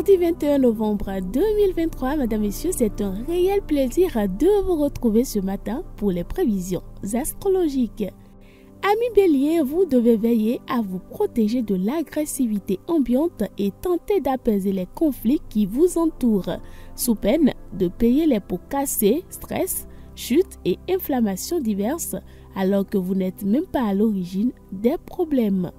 Mardi 21 novembre 2023, mesdames, messieurs, c'est un réel plaisir de vous retrouver ce matin pour les prévisions astrologiques. Amis Bélier, vous devez veiller à vous protéger de l'agressivité ambiante et tenter d'apaiser les conflits qui vous entourent, sous peine de payer les pots cassés, stress, chutes et inflammations diverses, alors que vous n'êtes même pas à l'origine des problèmes.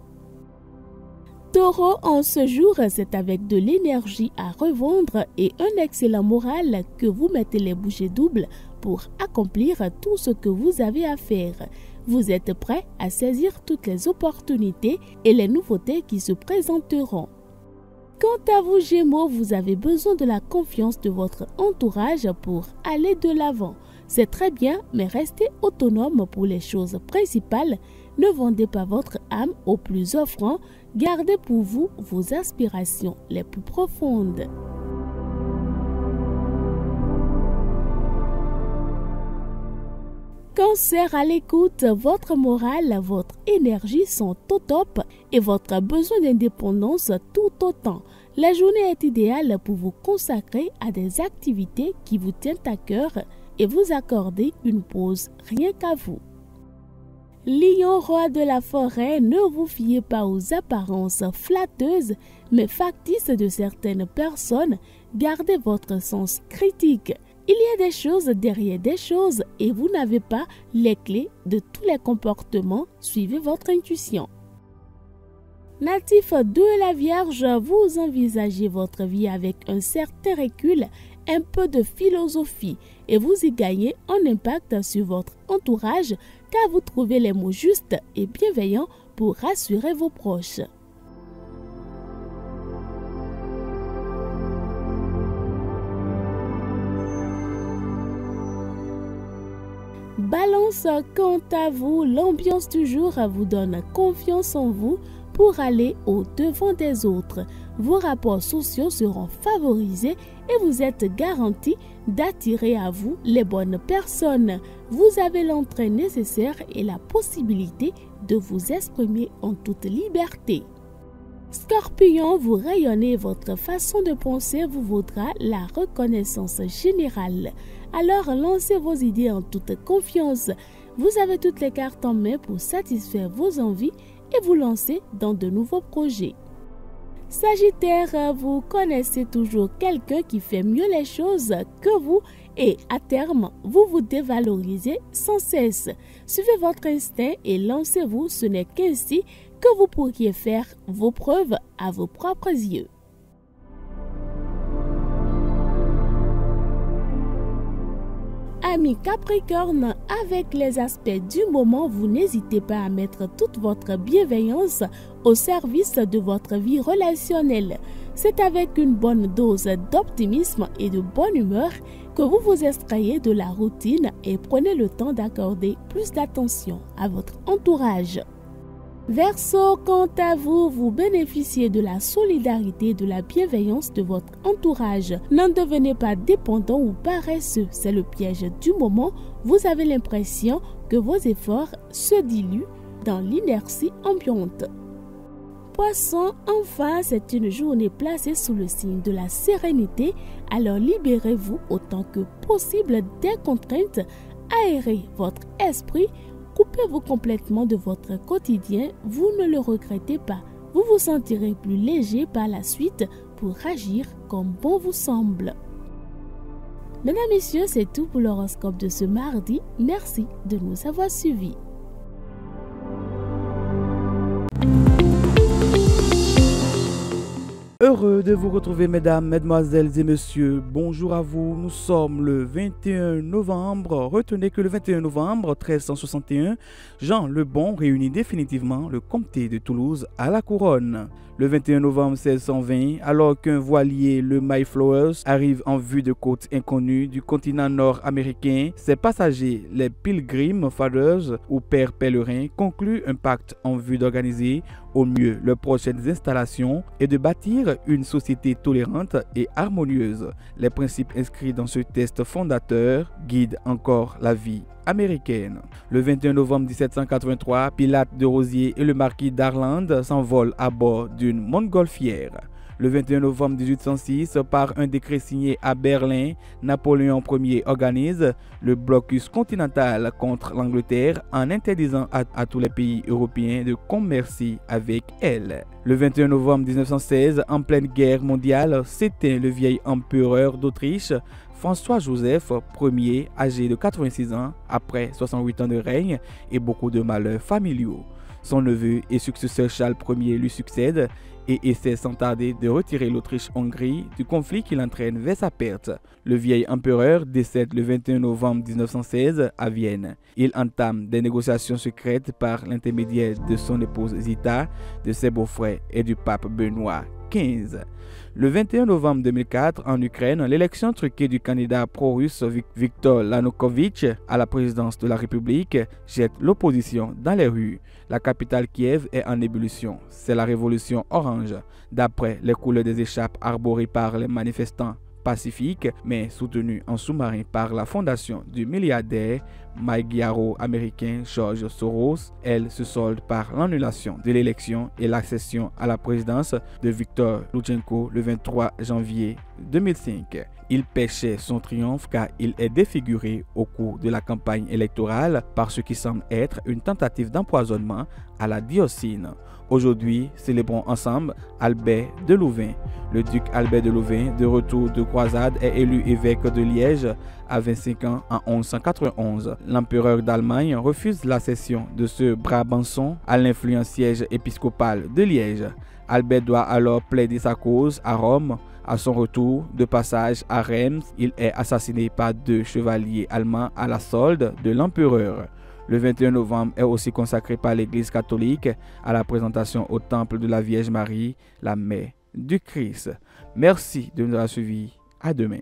Taureau, en ce jour, c'est avec de l'énergie à revendre et un excellent moral que vous mettez les bouchées doubles pour accomplir tout ce que vous avez à faire. Vous êtes prêt à saisir toutes les opportunités et les nouveautés qui se présenteront. Quant à vous, Gémeaux, vous avez besoin de la confiance de votre entourage pour aller de l'avant. C'est très bien, mais restez autonome pour les choses principales. Ne vendez pas votre âme au plus offrant. Gardez pour vous vos aspirations les plus profondes. Cancer, à l'écoute, votre morale, votre énergie sont au top et votre besoin d'indépendance tout autant. La journée est idéale pour vous consacrer à des activités qui vous tiennent à cœur et vous accorder une pause rien qu'à vous. Lion, roi de la forêt, ne vous fiez pas aux apparences flatteuses mais factices de certaines personnes. Gardez votre sens critique. Il y a des choses derrière des choses et vous n'avez pas les clés de tous les comportements. Suivez votre intuition. Natif de la Vierge, vous envisagez votre vie avec un certain recul, un peu de philosophie et vous y gagnez un impact sur votre entourage car vous trouvez les mots justes et bienveillants pour rassurer vos proches. Balance, quant à vous, l'ambiance du jour vous donne confiance en vous pour aller au-devant des autres. Vos rapports sociaux seront favorisés et vous êtes garanti d'attirer à vous les bonnes personnes. Vous avez l'entrain nécessaire et la possibilité de vous exprimer en toute liberté. Scorpion, vous rayonnez, votre façon de penser vous vaudra la reconnaissance générale. Alors lancez vos idées en toute confiance. Vous avez toutes les cartes en main pour satisfaire vos envies et vous lancer dans de nouveaux projets. Sagittaire, vous connaissez toujours quelqu'un qui fait mieux les choses que vous et à terme, vous vous dévalorisez sans cesse. Suivez votre instinct et lancez-vous, ce n'est qu'ainsi que vous pourriez faire vos preuves à vos propres yeux. Amis Capricorne, avec les aspects du moment, vous n'hésitez pas à mettre toute votre bienveillance au service de votre vie relationnelle. C'est avec une bonne dose d'optimisme et de bonne humeur que vous vous extrayez de la routine et prenez le temps d'accorder plus d'attention à votre entourage. Verseau, quant à vous, vous bénéficiez de la solidarité et de la bienveillance de votre entourage. N'en devenez pas dépendant ou paresseux, c'est le piège du moment. Vous avez l'impression que vos efforts se diluent dans l'inertie ambiante. Poisson, enfin, c'est une journée placée sous le signe de la sérénité, alors libérez-vous autant que possible des contraintes, aérez votre esprit. Coupez-vous complètement de votre quotidien, vous ne le regrettez pas. Vous vous sentirez plus léger par la suite pour agir comme bon vous semble. Mesdames, Messieurs, c'est tout pour l'horoscope de ce mardi. Merci de nous avoir suivis. Heureux de vous retrouver, mesdames, mesdemoiselles et messieurs. Bonjour à vous. Nous sommes le 21 novembre. Retenez que le 21 novembre 1361, Jean le Bon réunit définitivement le comté de Toulouse à la couronne. Le 21 novembre 1620, alors qu'un voilier, le Mayflowers, arrive en vue de côtes inconnues du continent nord-américain, ses passagers, les Pilgrim Fathers ou Pères Pèlerins, concluent un pacte en vue d'organiser au mieux leurs prochaines installations et de bâtir une société tolérante et harmonieuse. Les principes inscrits dans ce texte fondateur guident encore la vie américaine. Le 21 novembre 1783, Pilate de Rosiers et le marquis d'Arlande s'envolent à bord d'une montgolfière. Le 21 novembre 1806, par un décret signé à Berlin, Napoléon Ier organise le blocus continental contre l'Angleterre en interdisant à tous les pays européens de commercer avec elle. Le 21 novembre 1916, en pleine guerre mondiale, s'éteint le vieil empereur d'Autriche, François-Joseph Ier, âgé de 86 ans, après 68 ans de règne et beaucoup de malheurs familiaux. Son neveu et successeur Charles Ier lui succède et essaie sans tarder de retirer l'Autriche-Hongrie du conflit qui l'entraîne vers sa perte. Le vieil empereur décède le 21 novembre 1916 à Vienne. Il entame des négociations secrètes par l'intermédiaire de son épouse Zita, de ses beaux-frères et du pape Benoît XV. Le 21 novembre 2004, en Ukraine, l'élection truquée du candidat pro-russe Viktor Yanukovych à la présidence de la République jette l'opposition dans les rues. La capitale Kiev est en ébullition. C'est la révolution orange, d'après les couleurs des écharpes arborées par les manifestants pacifiques, mais soutenues en sous-marin par la fondation du milliardaire magyar-américain George Soros. Elle se solde par l'annulation de l'élection et l'accession à la présidence de Viktor Yushchenko le 23 janvier 2005. Il pêchait son triomphe car il est défiguré au cours de la campagne électorale par ce qui semble être une tentative d'empoisonnement à la dioxine. Aujourd'hui, célébrons ensemble Albert de Louvain. Le duc Albert de Louvain, de retour de croisade, est élu évêque de Liège à 25 ans en 1191. L'empereur d'Allemagne refuse la cession de ce Brabançon à l'influent siège épiscopal de Liège. Albert doit alors plaider sa cause à Rome. À son retour de passage à Reims, il est assassiné par 2 chevaliers allemands à la solde de l'empereur. Le 21 novembre est aussi consacré par l'Église catholique à la présentation au temple de la Vierge Marie, la mère du Christ. Merci de nous avoir suivis. À demain.